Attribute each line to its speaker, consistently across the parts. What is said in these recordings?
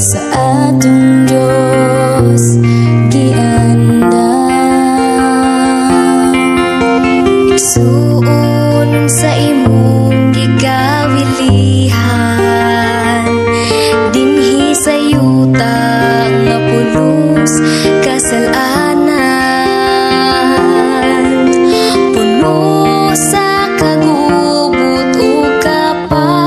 Speaker 1: sa atong Diyos gianda. Igsuon sa imong gigawilihan, dinhi sa yuta nga pulos kasalanan. Puno sa kagubot ug kapagyasan,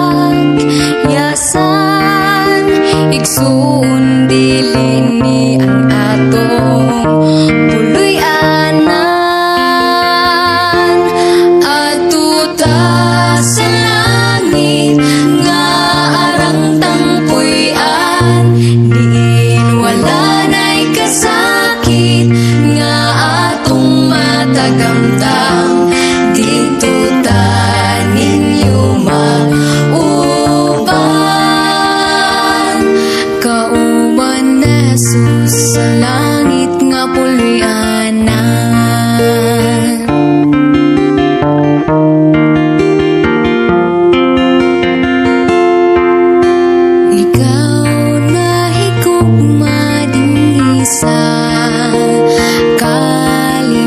Speaker 1: igsuon dili ni ang atong puloy-anan. Adto ta sa langit nga arang tangpuy-an, diin wala na'y kasakit nga atong matagamtam. Dito ta ninyo mauban, kauban na Jesus sa langit nga puloy-anan. Ikaw na higugma dinhi sa kalibutan,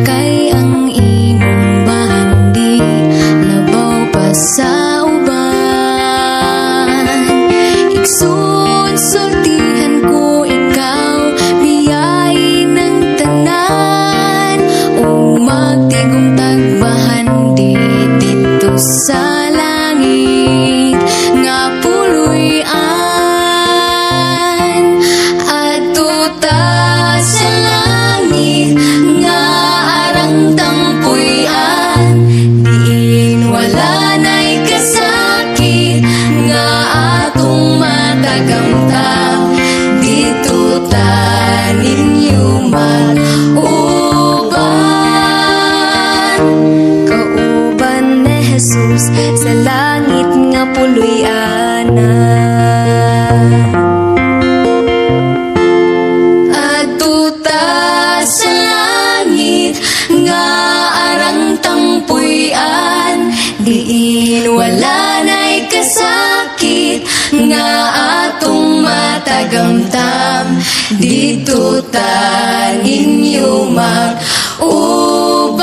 Speaker 1: kay ang imong bahandi labaw pa sa uban. Igsoon sultihan ko ikaw, biyay ng tanan, o magtigong tagbahandi dito sa langit nga puloy-an. Adto ta sa langit nga arang tangpuy-an, diin wala na'y kasakit nga atong matagamtam. Dito ta ninyo mag-uban, kauban na Jesus sa langit nga puloy-anan. Adto ta sa langit nga arang tangpuy-an, diin wala na'y kasakit nga atong matagamtam. Dito ta ninyo mag-uban.